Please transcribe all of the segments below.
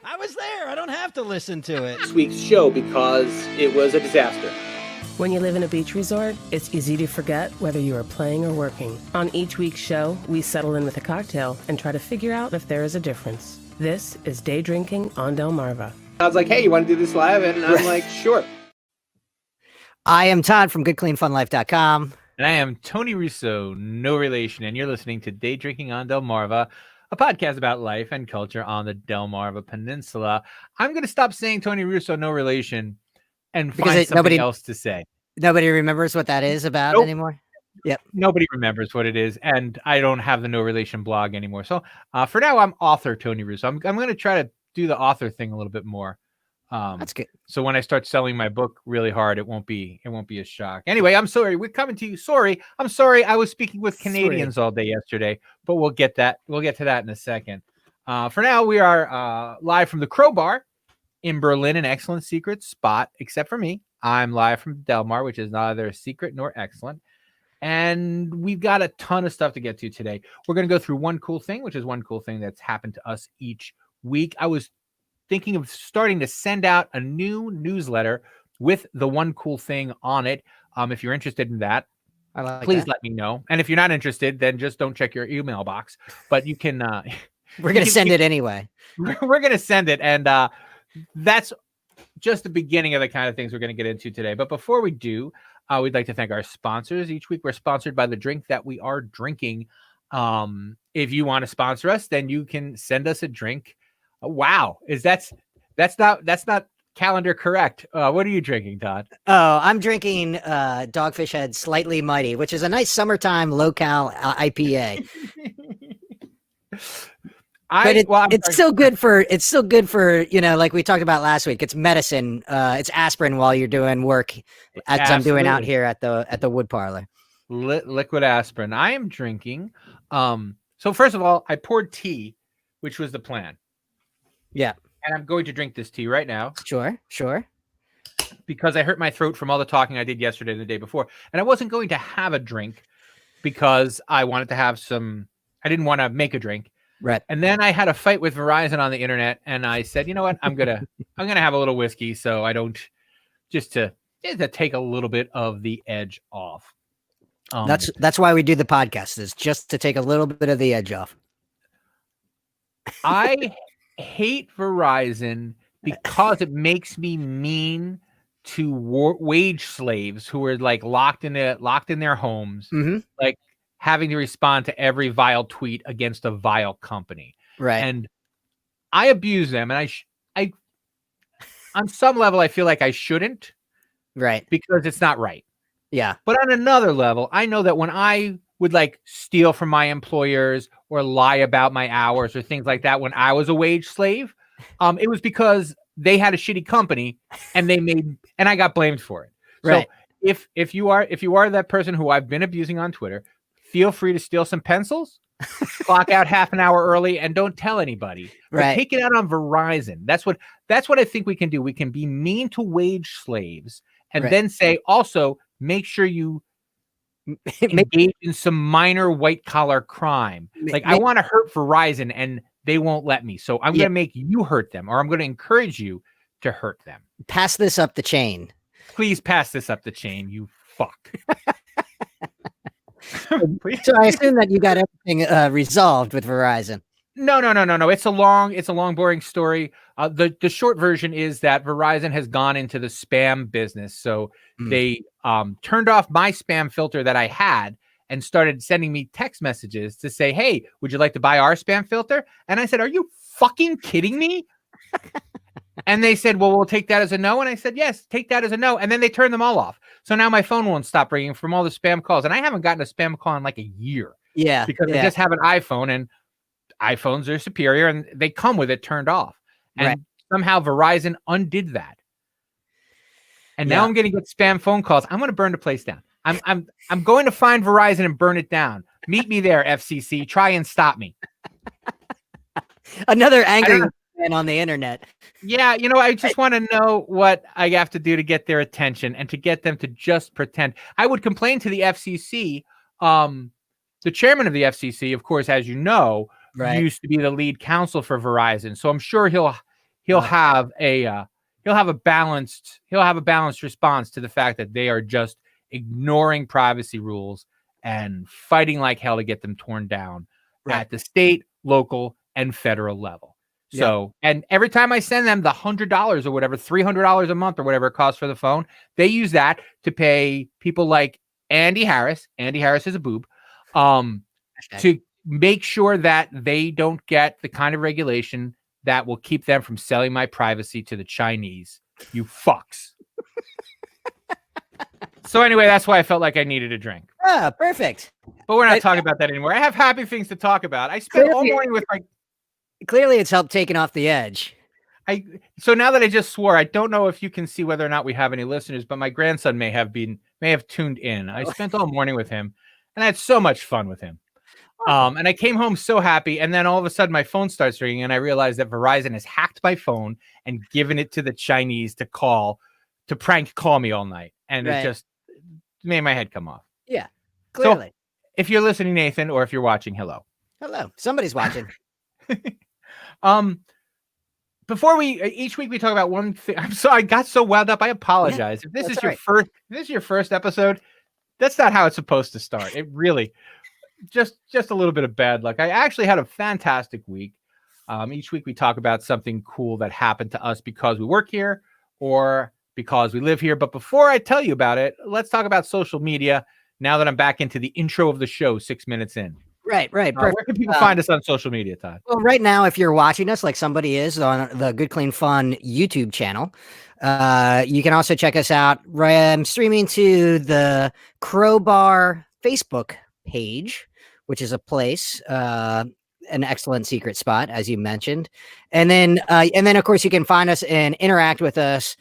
I was there. I don't have to listen to it. This week's show because it was a disaster. When you live in a beach resort, it's easy to forget whether you are playing or working. On each week's show, we settle in with a cocktail and try to figure out if there is a difference. This is Day Drinking on Delmarva. I was like, hey, you want to do this live? And I'm like, sure. I am Todd from GoodCleanFunLife.com. And I am Tony Russo, no relation, and you're listening to Day Drinking on Delmarva, a podcast about life and culture on the Delmarva Peninsula. I'm going to stop saying Tony Russo, no relation, and find something else to say. Nobody remembers what that is about anymore? Yep. Nobody remembers what it is, and I don't have the no relation blog anymore. So for now, I'm author Tony Russo. I'm going to try to do the author thing a little bit more. That's good. So when I start selling my book really hard, it won't be a shock. Anyway, I'm sorry. We're coming to you. I'm sorry. I was speaking with Canadians all day yesterday, but we'll get to that in a second. For now, we are live from the Crowbar in Berlin, an excellent secret spot, except for me. I'm live from Delmar, which is neither a secret nor excellent. And we've got a ton of stuff to get to today. We're going to go through one cool thing, which is one cool thing that's happened to us each week. I was thinking of starting to send out a new newsletter with the one cool thing on it. If you're interested in that, please let me know. And if you're not interested, then just don't check your email box. But you can. We're going to send it anyway. We're going to send it, and that's just the beginning of the kind of things we're going to get into today. But before we do, we'd like to thank our sponsors. Each week, we're sponsored by the drink that we are drinking. If you want to sponsor us, then you can send us a drink. Wow, that's not calendar correct. What are you drinking, Todd? Oh, I'm drinking Dogfish Head Slightly Mighty, which is a nice summertime low-cal IPA. It's still good for like we talked about last week. It's medicine. It's aspirin while you're doing work, as I'm doing out here at the wood parlor. Liquid aspirin. I am drinking. So first of all, I poured tea, which was the plan. Yeah. And I'm going to drink this tea right now. Sure. Because I hurt my throat from all the talking I did yesterday and the day before. And I wasn't going to have a drink because I wanted to have I didn't want to make a drink. Right. And then I had a fight with Verizon on the internet, and I said, you know what? I'm gonna have a little whiskey so I don't just to take a little bit of the edge off. That's why we do the podcast, is just to take a little bit of the edge off. I hate Verizon because it makes me mean to wage slaves who are like locked in their homes, like having to respond to every vile tweet against a vile company. Right. And I abuse them, and I on some level I feel like I shouldn't, right, because it's not right. Yeah. But on another level, I know that when I would like steal from my employers or lie about my hours or things like that when I was a wage slave, it was because they had a shitty company and I got blamed for it. Right. So if you are that person who I've been abusing on Twitter, feel free to steal some pencils, clock out half an hour early, and don't tell anybody. Right. Take it out on Verizon. That's what I think we can do. We can be mean to wage slaves and then say, also, make sure you engage in some minor white collar crime. Like I want to hurt Verizon and they won't let me. So I'm going to make you hurt them, or I'm going to encourage you to hurt them. Pass this up the chain. Please pass this up the chain, you fuck. So I assume that you got everything resolved with Verizon. No. It's a long, boring story. The short version is that Verizon has gone into the spam business. So they turned off my spam filter that I had and started sending me text messages to say, hey, would you like to buy our spam filter? And I said, are you fucking kidding me? And they said, well, we'll take that as a no. And I said, yes, take that as a no. And then they turned them all off. So now my phone won't stop ringing from all the spam calls. And I haven't gotten a spam call in like a year. Yeah. Because I just have an iPhone, and iPhones are superior and they come with it turned off. And somehow Verizon undid that. And now I'm going to get spam phone calls. I'm going to burn the place down. I'm going to find Verizon and burn it down. Meet me there, FCC. Try and stop me. Another angry man on the internet. Yeah, I just want to know what I have to do to get their attention and to get them to just pretend. I would complain to the FCC. The chairman of the FCC, of course, as you know, used to be the lead counsel for Verizon. So I'm sure he'll have a balanced response to the fact that they are just ignoring privacy rules and fighting like hell to get them torn down at the state, local, and federal level. So, and every time I send them the $100 or whatever, $300 a month or whatever it costs for the phone, they use that to pay people like Andy Harris. Andy Harris is a boob. To make sure that they don't get the kind of regulation that will keep them from selling my privacy to the Chinese. You fucks. So anyway, that's why I felt like I needed a drink. Ah, perfect. But we're not talking about that anymore. I have happy things to talk about. I spent all morning with my... Clearly, it's helped taking off the edge. So now that I just swore, I don't know if you can see whether or not we have any listeners, but my grandson may have tuned in. I spent all morning with him, and I had so much fun with him. And I came home so happy, and then all of a sudden my phone starts ringing, and I realized that Verizon has hacked my phone and given it to the Chinese to prank call me all night, and it just made my head come off. Yeah, clearly. So, if you're listening, Nathan, or if you're watching, hello. Somebody's watching. Before each week we talk about one thing. I got so wound up. I apologize. If this is your first episode, that's not how it's supposed to start. It really just a little bit of bad luck. I actually had a fantastic week. Each week we talk about something cool that happened to us because we work here or because we live here. But before I tell you about it, let's talk about social media now that I'm back into the intro of the show 6 minutes in. Right. Where can people find us on social media, Todd? Well, right now, if you're watching us like somebody is on the Good Clean Fun YouTube channel, you can also check us out. I'm streaming to the Crowbar Facebook page, which is a place, an excellent secret spot, as you mentioned. And then, of course, you can find us and interact with us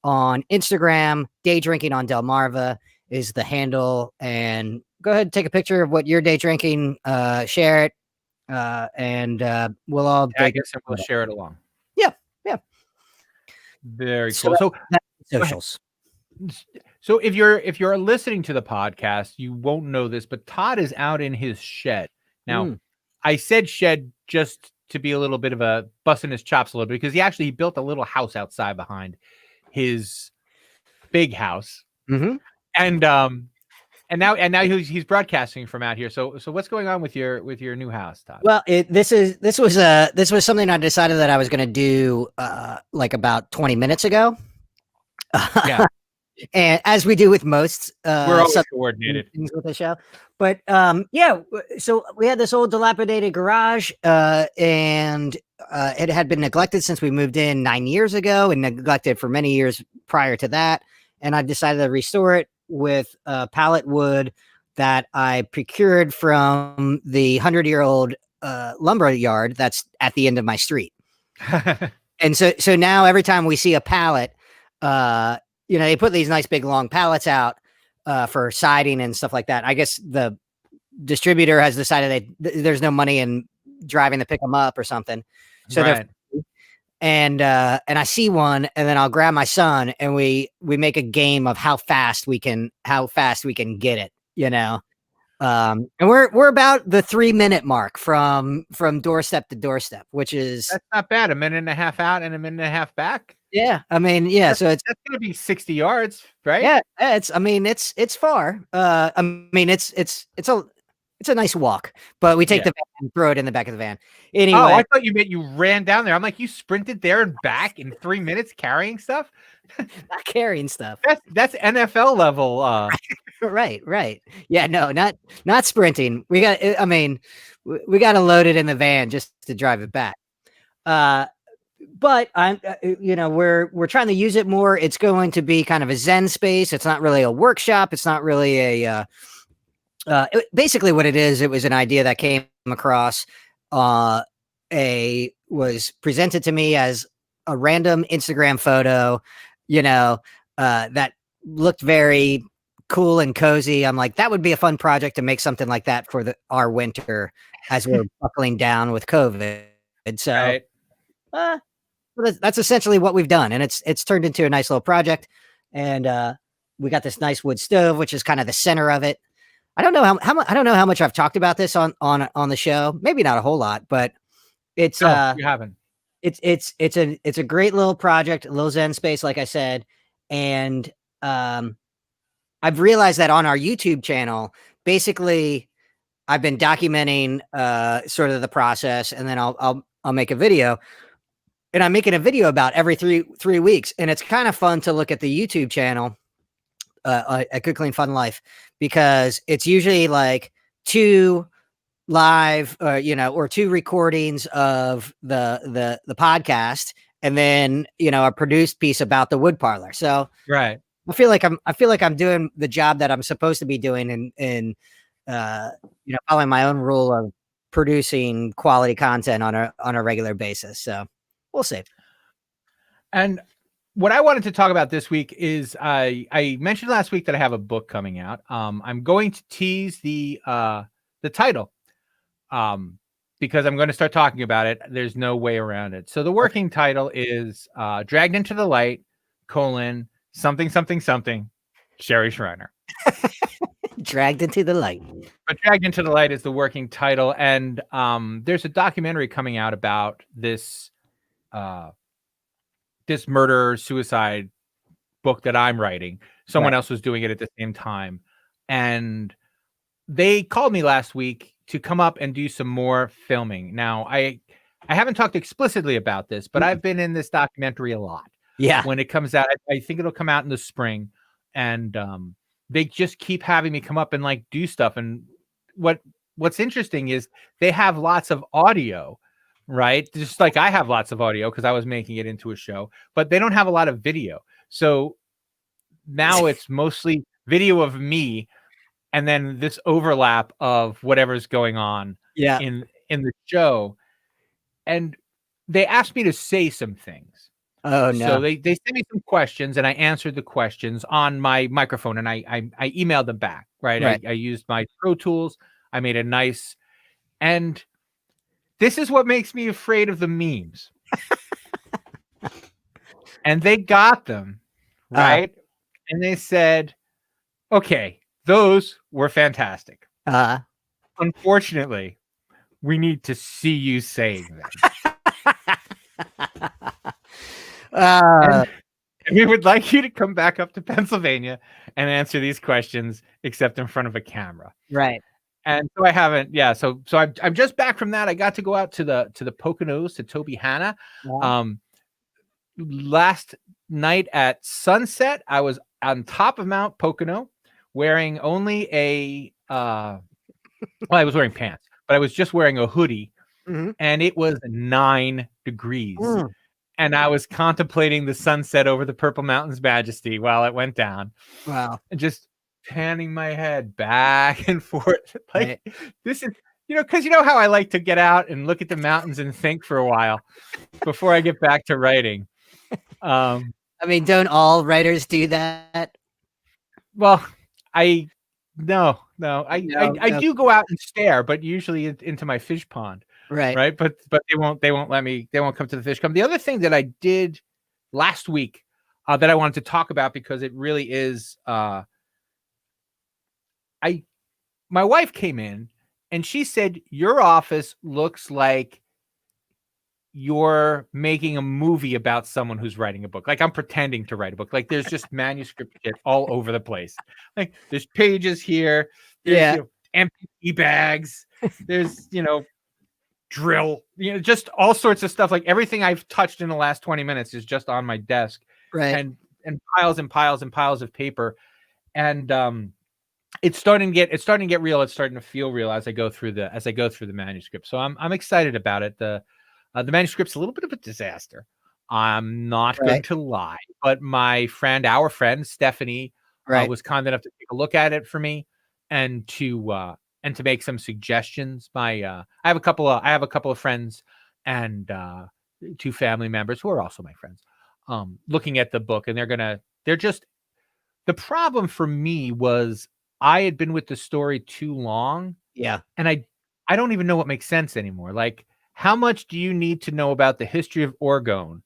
on Instagram. Day Drinking on Delmarva is the handle, and go ahead and take a picture of what you're day drinking, share it, and we'll all I guess we'll share it along. Yeah. Very cool. So socials. So if you're listening to the podcast, you won't know this, but Todd is out in his shed. Now, I said shed just to be a little bit of a busting his chops a little bit because he built a little house outside behind his big house. Mm-hmm. And now he's broadcasting from out here. So what's going on with your new house, Todd? Well, this was something I decided that I was going to do like about 20 minutes ago. Yeah. And as we do with most, we're always coordinated things with the show. But so we had this old dilapidated garage, and it had been neglected since we moved in 9 years ago, and neglected for many years prior to that. And I decided to restore it with pallet wood that I procured from the 100-year-old lumber yard that's at the end of my street. And so now every time we see a pallet, they put these nice big long pallets out for siding and stuff like that. I guess the distributor has decided there's no money in driving to pick them up or something. So and I see one, and then I'll grab my son, and we make a game of how fast we can get it, and we're about the 3-minute mark from doorstep to doorstep, which is that's not bad. 1.5 minutes out and 1.5 minutes back. Yeah, I mean, yeah. So that's gonna be 60 yards, right? Yeah, it's far. It's a nice walk, but we take the van and throw it in the back of the van. Anyway, I thought you meant you ran down there. I'm like, you sprinted there and back in 3 minutes carrying stuff? Not carrying stuff. That's NFL level. Right. Yeah, no, not sprinting. We got to load it in the van just to drive it back. But I'm, we're trying to use it more. It's going to be kind of a Zen space. It's not really a workshop. It's not really basically what it is. It was an idea that came across, was presented to me as a random Instagram photo, that looked very cool and cozy. I'm like, that would be a fun project to make something like that for our winter as we're buckling down with COVID. And so, that's essentially what we've done, and it's turned into a nice little project. And we got this nice wood stove, which is kind of the center of it. I don't know how much I've talked about this on the show. Maybe not a whole lot, but it's you haven't. it's a great little project, a little Zen space, like I said, and I've realized that on our YouTube channel, basically, I've been documenting sort of the process, and then I'll make a video, and I'm making a video about every three weeks, and it's kind of fun to look at the YouTube channel, a Good Clean Fun Life, because it's usually like 2 live, or 2 recordings of the podcast, and then a produced piece about the wood parlor. So Right. I feel like I'm doing the job that I'm supposed to be doing, in following my own rule of producing quality content on a regular basis. So we'll see. And what I wanted to talk about this week is I mentioned last week that I have a book coming out. I'm going to tease the title because I'm going to start talking about it. There's no way around it. So the working title is Dragged into the Light, something, something, something, Sherry Shriner. Dragged into the Light. But Dragged into the Light is the working title. And there's a documentary coming out about this this murder-suicide book that I'm writing. Someone else was doing it at the same time. And they called me last week to come up and do some more filming. Now, I haven't talked explicitly about this, but I've been in this documentary a lot. Yeah. When it comes out, I think it'll come out in the spring. And they just keep having me come up and like do stuff. And what's interesting is they have lots of audio, right? Just like I have lots of audio because I was making it into a show, but they don't have a lot of video. So now it's mostly video of me and then this overlap of whatever's going on in the show. And they asked me to say some things. Oh no. So they sent me some questions and I answered the questions on my microphone and I emailed them back, right? I used my Pro Tools. I made a nice, and this is what makes me afraid of the memes. And they got them, right? And they said, okay, those were fantastic. Unfortunately, we need to see you saying them. And we would like you to come back up to Pennsylvania and answer these questions, except in front of a camera. Right. And so I haven't, So I'm just back from that. I got to go out to the Poconos to Toby Hanna. Last night at sunset, I was on top of Mount Pocono wearing only I was wearing pants, but I was just wearing a hoodie, and it was 9 degrees. And I was contemplating the sunset over the Purple Mountains majesty while it went down. Wow. And just panning my head back and forth. Like, this is, because you know how I like to get out and look at the mountains and think for a while before I get back to writing. I mean, don't all writers do that? Well, I do go out and stare, but usually into my fish pond. Right. But they won't come to the fish pond. The other thing that I did last week that I wanted to talk about, because it really is, my wife came in and she said, your office looks like you're making a movie about someone who's writing a book. Like I'm pretending to write a book. Like there's just manuscript shit all over the place. Like there's pages here. There's, empty bags. There's, drill, just all sorts of stuff. Like everything I've touched in the last 20 minutes is just on my desk. Right. And piles and piles and piles of paper. And, it's starting to get real. It's starting to feel real as I go through the manuscript. So I'm excited about it. The manuscript's a little bit of a disaster. I'm not going to lie, but our friend Stephanie was kind enough to take a look at it for me and to make some suggestions. I have a couple of friends and 2 family members who are also my friends looking at the book, and the problem for me was I had been with the story too long. Yeah. And I don't even know what makes sense anymore. Like, how much do you need to know about the history of Oregon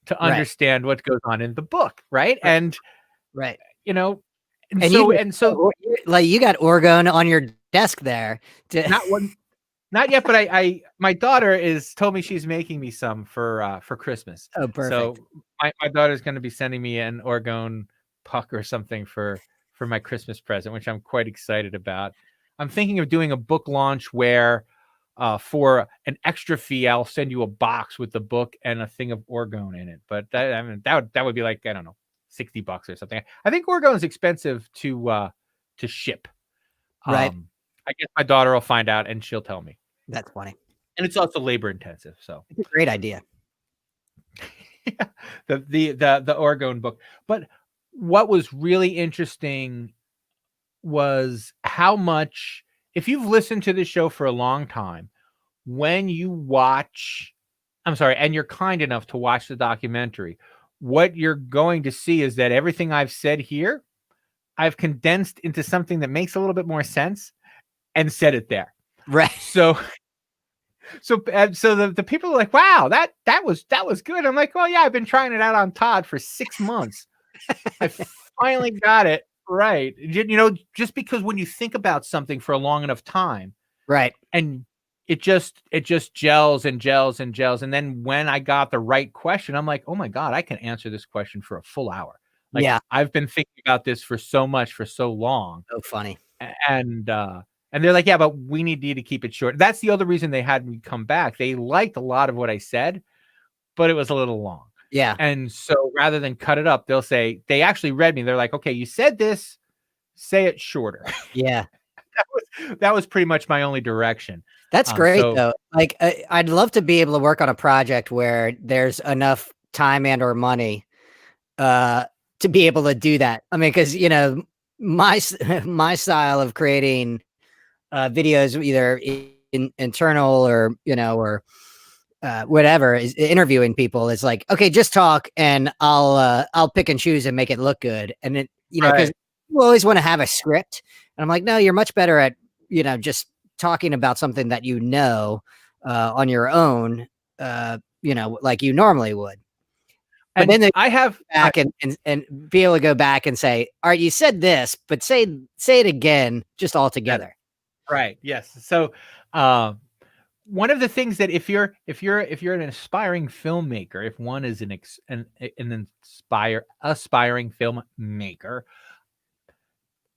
to understand what goes on in the book? Right. And, so like you got Oregon on your desk there. Not one. Not yet, but my daughter told me she's making me some for Christmas. Oh, perfect. So my daughter's going to be sending me an Oregon puck or something for my Christmas present, which I'm quite excited about. I'm thinking of doing a book launch where for an extra fee, I'll send you a box with the book and a thing of Oregon in it. But that would be like, I don't know, $60 or something. I think Oregon is expensive to ship. Right. I guess my daughter will find out and she'll tell me. That's funny. And it's also labor intensive. So it's a great idea. Yeah, the Oregon book. But what was really interesting was how much, if you've listened to this show for a long time, when you watch, and you're kind enough to watch the documentary, what you're going to see is that everything I've said here, I've condensed into something that makes a little bit more sense and said it there. Right. So the people are like, wow, that was good. I'm like, well, yeah, I've been trying it out on Todd for 6 months. I finally got it right. Just because when you think about something for a long enough time, right, and it just gels and gels and gels. And then when I got the right question, I'm like, oh my God, I can answer this question for a full hour. Like, yeah, I've been thinking about this for so long. So funny. And they're like, yeah, but we need you to keep it short. That's the other reason they had me come back. They liked a lot of what I said, but it was a little long. Yeah. And so rather than cut it up, they'll say, they actually read me. They're like, okay, you said this, say it shorter. Yeah. that was pretty much my only direction. That's great though. Like, I'd love to be able to work on a project where there's enough time and or money to be able to do that. I mean, because my style of creating videos, either internal or whatever, is interviewing people. Is like, okay, just talk, and I'll pick and choose and make it look good. And it, because you always want to have a script, and I'm like, no, you're much better at just talking about something that on your own, like you normally would. But then I have back and be able to go back and say, all right, you said this, but say it again, just all together. Right. Yes. So one of the things that if you're an aspiring filmmaker, if one is an aspiring filmmaker,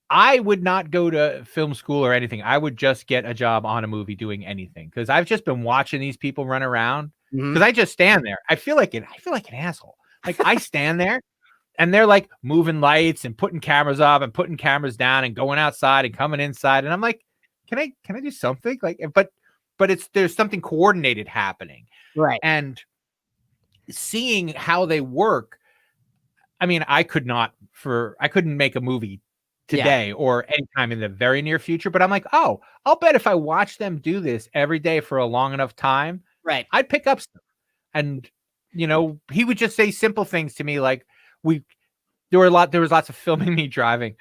I would not go to film school or anything. I would just get a job on a movie doing anything, because I've just been watching these people run around, because I just stand there. I feel like an asshole. Like, I stand there and they're like moving lights and putting cameras up and putting cameras down and going outside and coming inside. And I'm like, can I do something? Like, but there's something coordinated happening. Right. And seeing how they work, I mean, I couldn't make a movie today or anytime in the very near future, but I'm like, oh, I'll bet if I watch them do this every day for a long enough time, right, I'd pick up stuff. And he would just say simple things to me, like there was lots of filming me driving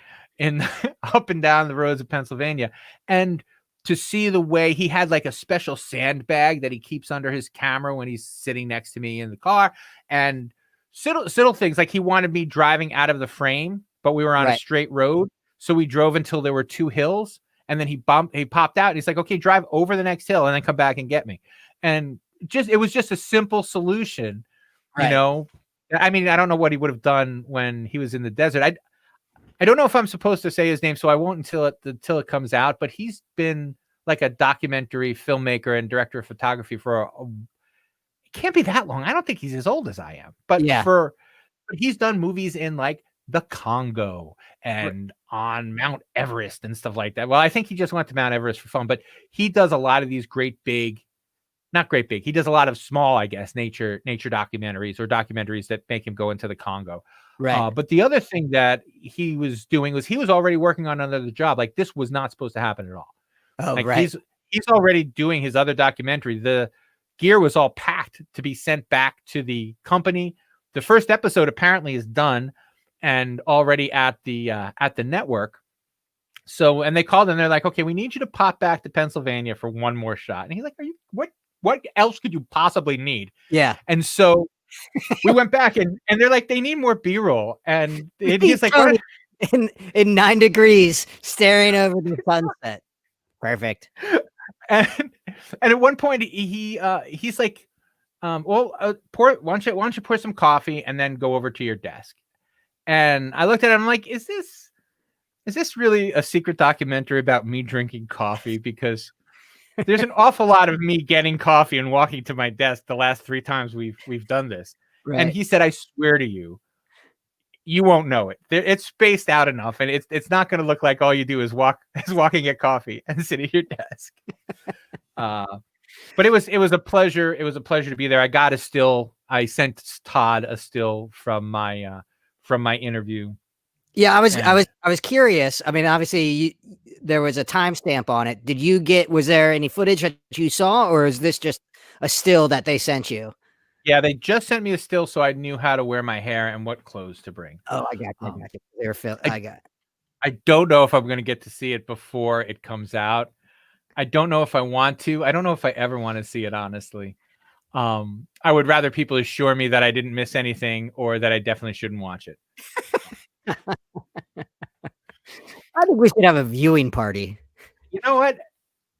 up and down the roads of Pennsylvania, and to see the way he had like a special sandbag that he keeps under his camera when he's sitting next to me in the car, and little things like he wanted me driving out of the frame, but we were on a straight road, so we drove until there were 2 hills, and then he popped out and he's like, okay, drive over the next hill and then come back and get me. And it was just a simple solution, I mean, I don't know what he would have done when he was in the desert. I don't know if I'm supposed to say his name, so I won't until it comes out, but he's been like a documentary filmmaker and director of photography for it can't be that long. I don't think he's as old as I am, but he's done movies in like the Congo and on Mount Everest and stuff like that. Well, I think he just went to Mount Everest for fun, but he does a lot of these not great big. He does a lot of small, I guess, nature documentaries, or documentaries that make him go into the Congo. Right. But the other thing that he was doing was he was already working on another job. Like, this was not supposed to happen at all. Oh, like, right. He's already doing his other documentary. The gear was all packed to be sent back to the company. The first episode apparently is done and already at the network. So, and they called and they're like, okay, we need you to pop back to Pennsylvania for one more shot. And he's like, what else could you possibly need? Yeah. And so we went back and they're like, they need more B-roll. And he's like, what? In 9 degrees, staring over the sunset. Perfect. And at one point he's like, why don't you pour some coffee and then go over to your desk? And I looked at him, I'm like, is this really a secret documentary about me drinking coffee? Because there's an awful lot of me getting coffee and walking to my desk the last 3 times we've done this. Right. And he said, I swear to you, you won't know it. It's spaced out enough, and it's not going to look like all you do is walking get coffee and sit at your desk. But it was a pleasure. It was a pleasure to be there. I sent Todd a still from my interview. Yeah, I was curious. I mean, obviously there was a timestamp on it. Was there any footage that you saw, or is this just a still that they sent you? Yeah, they just sent me a still so I knew how to wear my hair and what clothes to bring. Oh, I got you. I don't know if I'm going to get to see it before it comes out. I don't know if I want to. I don't know if I ever want to see it, honestly. I would rather people assure me that I didn't miss anything or that I definitely shouldn't watch it. I think we should have a viewing party. You know what?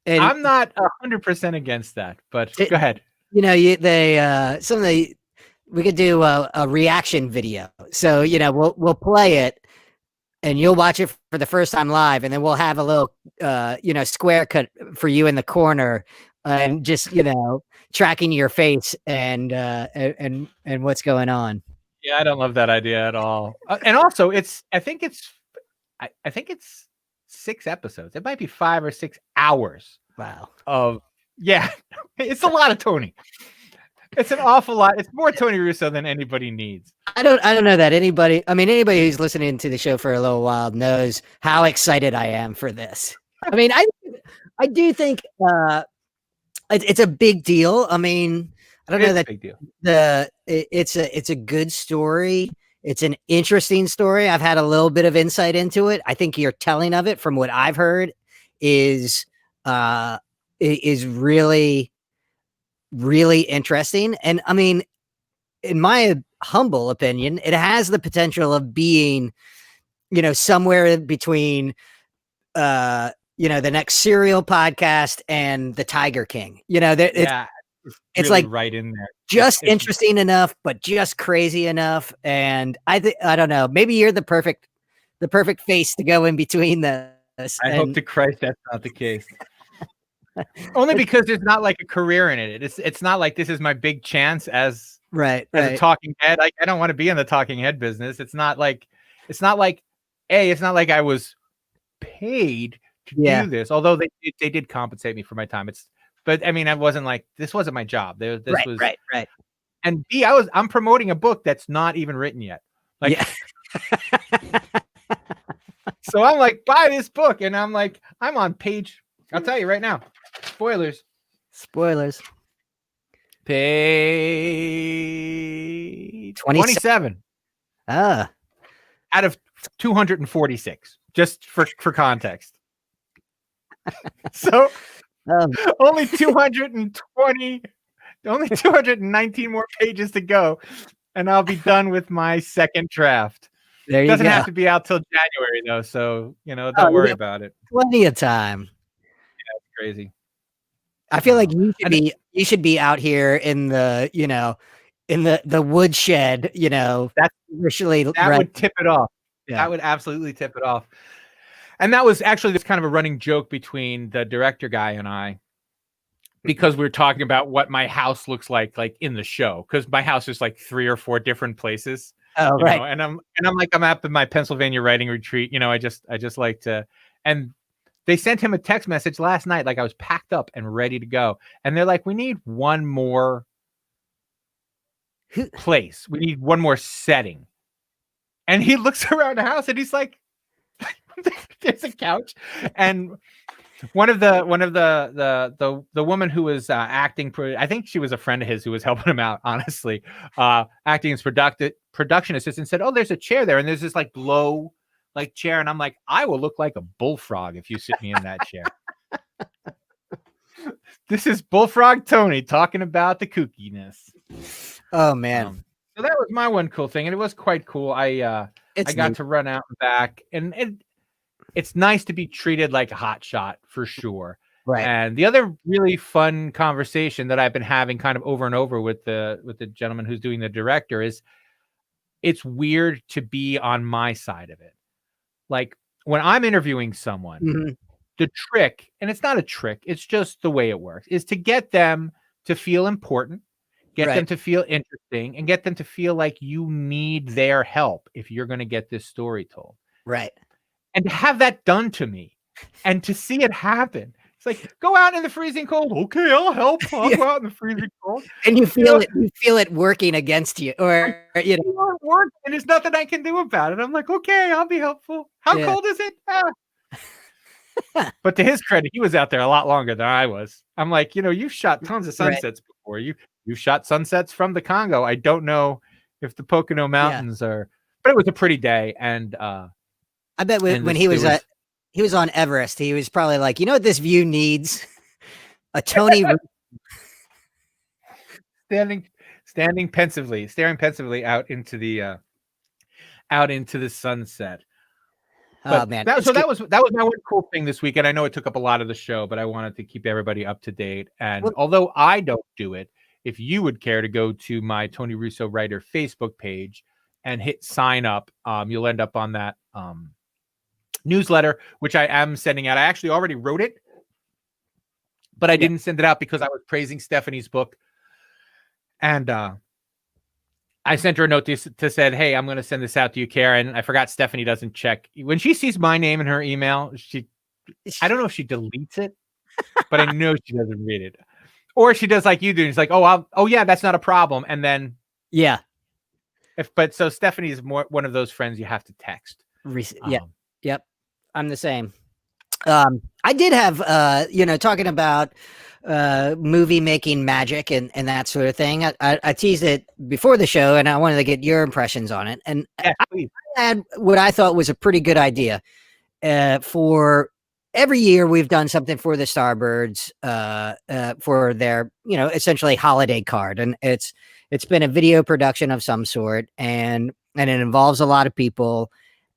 And I'm not 100% against that, but go ahead. You know, we could do a reaction video. So, you know, we'll play it and you'll watch it for the first time live, and then we'll have a little square cut for you in the corner and just, you know, tracking your face and what's going on. Yeah, I don't love that idea at all. And also, I think it's 6 episodes. It might be 5 or 6 hours. Wow. Yeah, it's a lot of Tony. It's an awful lot. It's more Tony Russo than anybody needs. I don't know that anybody who's listening to the show for a little while knows how excited I am for this. I mean, I do think it's a big deal. I mean, I don't know that big deal. It's a good story. It's an interesting story. I've had a little bit of insight into it. I think your telling of it, from what I've heard, is really, really interesting. And I mean, in my humble opinion, it has the potential of being, you know, somewhere between, the next Serial podcast and the Tiger King. You know, it's really like right in there. Just interesting enough, but just crazy enough. And I don't know, maybe you're the perfect face to go in between this. I hope to Christ that's not the case. Only because there's not like a career in it. It's not like this is my big chance as a talking head. Like, I don't want to be in the talking head business. It's not like I was paid to do this. Although they did compensate me for my time. But I mean, this wasn't my job. This was right. And B, I'm promoting a book that's not even written yet. Like, so I'm like, buy this book, and I'm like, I'm on page. I'll tell you right now. Spoilers. Page 27. Out of 246, just for context. So only 219 more pages to go, and I'll be done with my second draft. It doesn't have to be out till January though, so don't worry about it. Plenty of time. Yeah, it's crazy. I feel like you should be out here in the the woodshed. That would tip it off. Yeah. That would absolutely tip it off. And that was actually this kind of a running joke between the director guy and I, because we were talking about what my house looks like in the show, because my house is like 3 or 4 different places. Oh, right. And I'm up in my Pennsylvania writing retreat. I just like to, and they sent him a text message last night, like I was packed up and ready to go. And they're like, we need one more place. We need one more setting. And he looks around the house and he's like, there's a couch. And one of the woman who was acting, I think she was a friend of his who was helping him out, honestly, acting as production assistant, said, oh, there's a chair there. And there's this low chair. And I'm like, I will look like a bullfrog if you sit me in that chair. This is Bullfrog Tony talking about the kookiness. Oh, man. So that was my one cool thing. And it was quite cool. I got to run out and back, and it's nice to be treated like a hot shot for sure. Right. And the other really fun conversation that I've been having kind of over and over with the gentleman who's doing the director is it's weird to be on my side of it. Like when I'm interviewing someone, Mhm. the trick, and it's not a trick, it's just the way it works, is to get them to feel important, get them Right. to feel interesting, and get them to feel like you need their help if you're going to get this story told. Right. And to have that done to me and to see it happen. It's like, go out in the freezing cold. Okay, I'll help. I'll Yeah. go out in the freezing cold. And you know, feel it working against you, or you know, It won't work, and there's nothing I can do about it. I'm like, okay, I'll be helpful. How Yeah. cold is it? But to his credit, he was out there a lot longer than I was. I'm like, you've shot tons of Right. sunsets before. You've shot sunsets from the Congo. I don't know if the Pocono Mountains are, but it was a pretty day. And I bet when he was on Everest, he was probably like, you know what this view needs? A Tony staring pensively out into the sunset. Oh But man. that was my one cool thing this week, and I know it took up a lot of the show, but I wanted to keep everybody up to date. And although I don't do it, if you would care to go to my Tony Russo Writer Facebook page and hit sign up, you'll end up on that newsletter, which I am sending out. I actually already wrote it, but I didn't send it out because I was praising Stephanie's book. And I sent her a note to said, hey, I'm going to send this out to you, Karen. I forgot Stephanie doesn't check. When she sees my name in her email, I don't know if she deletes it, but I know she doesn't read it. Or she does like you do. It's like, oh yeah, that's not a problem. And then Yeah. So Stephanie is one of those friends you have to text. Yep. I'm the same. I did have talking about movie making magic and that sort of thing. I teased it before the show, and I wanted to get your impressions on it. And I had what I thought was a pretty good idea. For every year, we've done something for the Starbirds for their essentially holiday card, and it's been a video production of some sort, and it involves a lot of people.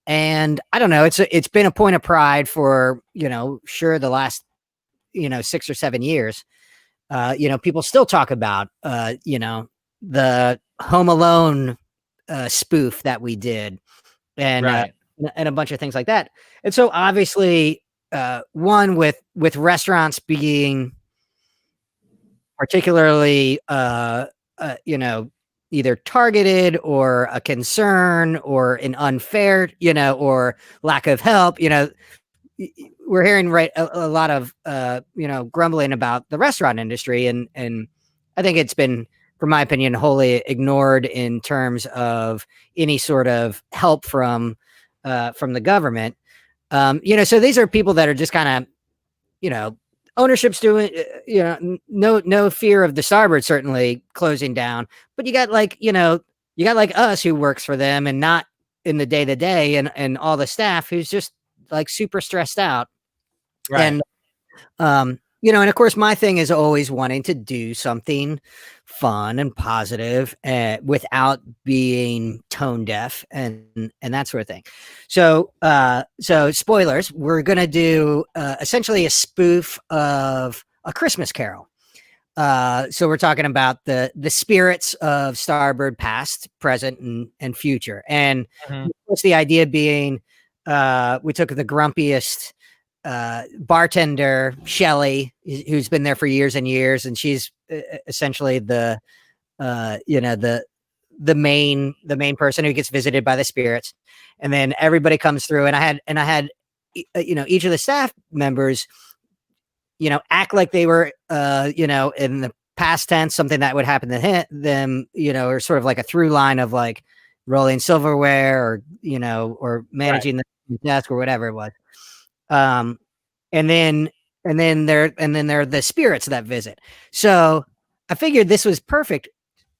And I don't know, it's been a point of pride for, sure, the last, 6 or 7 years. People still talk about, the Home Alone spoof that we did, and a bunch of things like that. And so obviously, one with restaurants being particularly, either targeted or a concern or an unfair, or lack of help, we're hearing a lot of, grumbling about the restaurant industry. And I think it's been, from my opinion, wholly ignored in terms of any sort of help from the government. So these are people that are just kind of, ownership's doing, no fear of the Starboard certainly closing down, but you got like us who works for them and not in the day to day, and all the staff who's just like super stressed out. Right. And, and of course my thing is always wanting to do something fun and positive, without being tone deaf and that sort of thing. So spoilers, we're going to do, essentially a spoof of A Christmas Carol. So we're talking about the spirits of Starbird, past, present, and future. And of course, the idea being, we took the grumpiest bartender, Shelly, who's been there for years and years, and she's essentially the main person who gets visited by the spirits. And then everybody comes through, and I had each of the staff members act like they were in the past tense, something that would happen to them, or sort of like a through line of like rolling silverware, or managing the desk or whatever it was. And then there are the spirits that visit. So I figured this was perfect.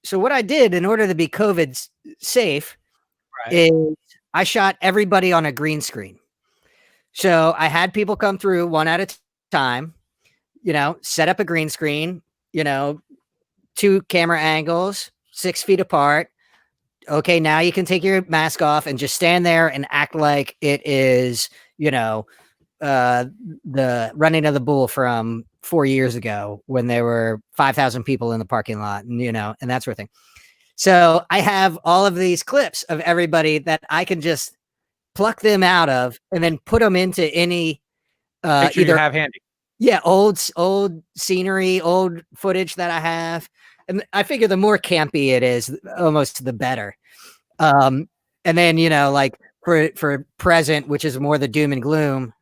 So what I did in order to be COVID safe is I shot everybody on a green screen. So I had people come through one at a time, set up a green screen, 2 camera angles, 6 feet apart. Okay, now you can take your mask off and just stand there and act like it is, the running of the bull from 4 years ago when there were 5,000 people in the parking lot, and and that sort of thing. So I have all of these clips of everybody that I can just pluck them out of and then put them into any Picture you have handy. yeah, old scenery, old footage that I have. And I figure the more campy it is, almost the better. And then, like for present, which is more the doom and gloom,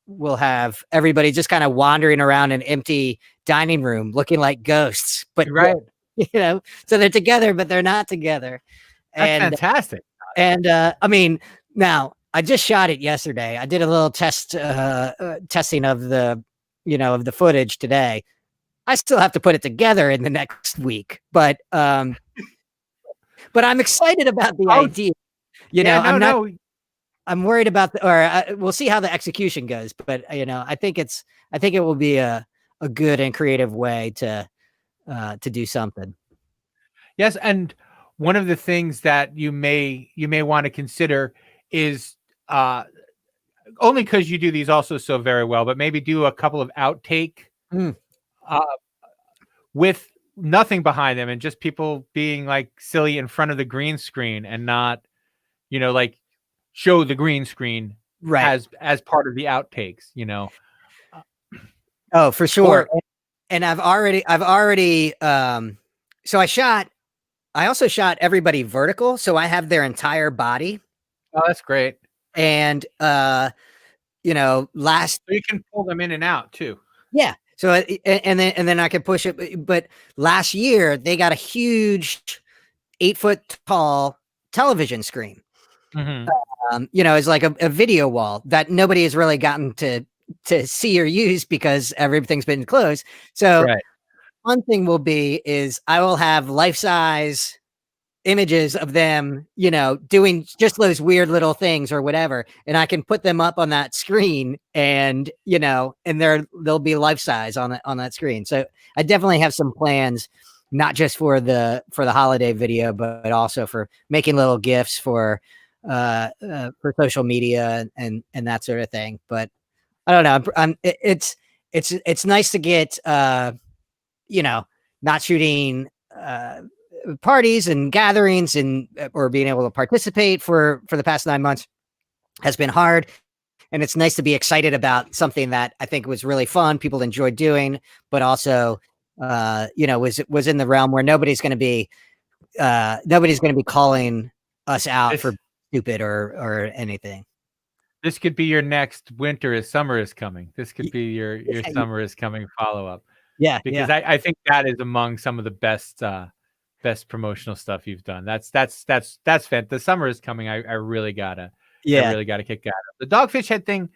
we'll have everybody just kind of wandering around an empty dining room looking like ghosts. But Right. So they're together, but they're not together. That's fantastic. And I mean, now I just shot it yesterday. I did a little testing of the, of the footage today. I still have to put it together in the next week, but I'm excited about the idea. I'm worried about we'll see how the execution goes, but I think it will be a good and creative way to do something. Yes, and one of the things that you may want to consider is only because you do these also so very well, but maybe do a couple of outtake with nothing behind them and just people being like silly in front of the green screen and not, like show the green screen as part of the outtakes, Oh, for sure. And I've already so I also shot everybody vertical, so I have their entire body. Oh, that's great. And so you can pull them in and out too. Yeah. So and then I can push it. But last year they got a huge 8-foot tall television screen. Mm-hmm. It's like a video wall that nobody has really gotten to see or use because everything's been closed. So one thing is I will have life-size images of them, doing just those weird little things or whatever. And I can put them up on that screen and, and they'll be life-size on that screen. So I definitely have some plans, not just for the holiday video, but also for making little GIFs for social media and that sort of thing. But I don't know. It's nice to get, not shooting, parties and gatherings or being able to participate for the past 9 months has been hard. And it's nice to be excited about something that I think was really fun. People enjoyed doing, but also, was in the realm where nobody's going to be calling us out for stupid or anything. This could be your next winter as summer is coming. This could be your summer is coming follow-up. Yeah. Because I think that is among some of the best promotional stuff you've done. That's fantastic. The summer is coming. I really gotta kick that up. The dogfish head thing,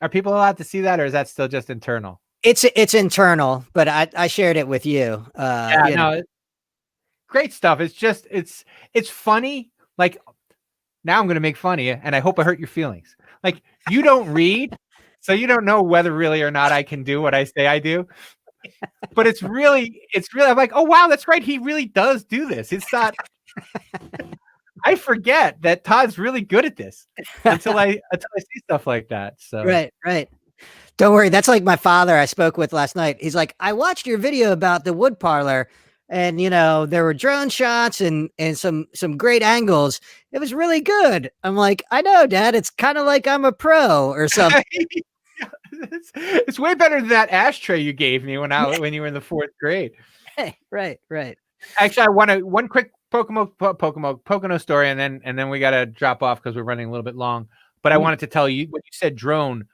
are people allowed to see that, or is that still just internal? It's internal, but I shared it with you. Great stuff. It's just it's funny. Like, now I'm gonna make fun of you, and I hope I hurt your feelings. Like, you don't read, so you don't know whether really or not I can do what I say I do. But it's really I'm like, oh wow, that's right, he really does do this. It's not I forget that Todd's really good at this until I see stuff like that. So right. Don't worry, that's like my father I spoke with last night. He's like, I watched your video about the wood parlor, and there were drone shots and some great angles. It was really good. I'm like, I know, Dad, it's kind of like I'm a pro or something. It's way better than that ashtray you gave me when you were in the 4th grade. Hey, right. Actually, I want one quick Pocono story, and then we got to drop off because we're running a little bit long. But I wanted to tell you, when you said drone,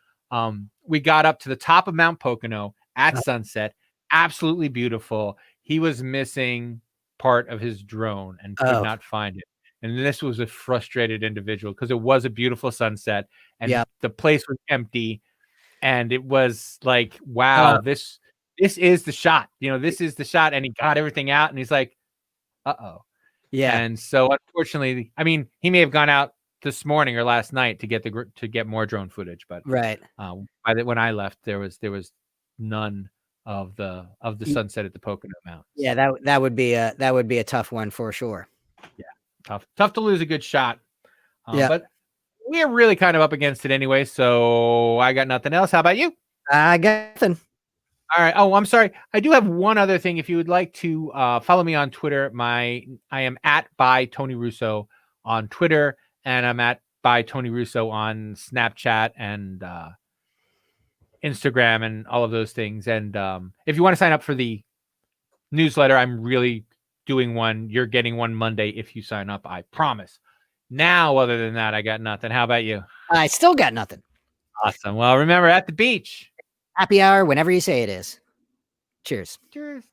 we got up to the top of Mount Pocono at sunset. Absolutely beautiful. He was missing part of his drone and could not find it. And this was a frustrated individual because it was a beautiful sunset and the place was empty. And it was like, wow, this is the shot. This is the shot. And he got everything out, and he's like, uh-oh. Yeah. And so, unfortunately, I mean, he may have gone out this morning or last night to get more drone footage, but when I left, there was none of the sunset at the Pocono Mountains. Yeah, that would be a tough one for sure. Yeah, tough to lose a good shot. But we're really kind of up against it anyway, so I got nothing else. How about you? I got nothing. All right. Oh, I'm sorry. I do have one other thing. If you would like to follow me on Twitter, I am at by Tony Russo on Twitter, and I'm at by Tony Russo on Snapchat and Instagram and all of those things. And if you want to sign up for the newsletter, I'm really doing one. You're getting one Monday if you sign up. I promise. Now, other than that, I got nothing. How about you? I still got nothing. Awesome. Well, remember, at the beach. Happy hour whenever you say it is. Cheers. Cheers.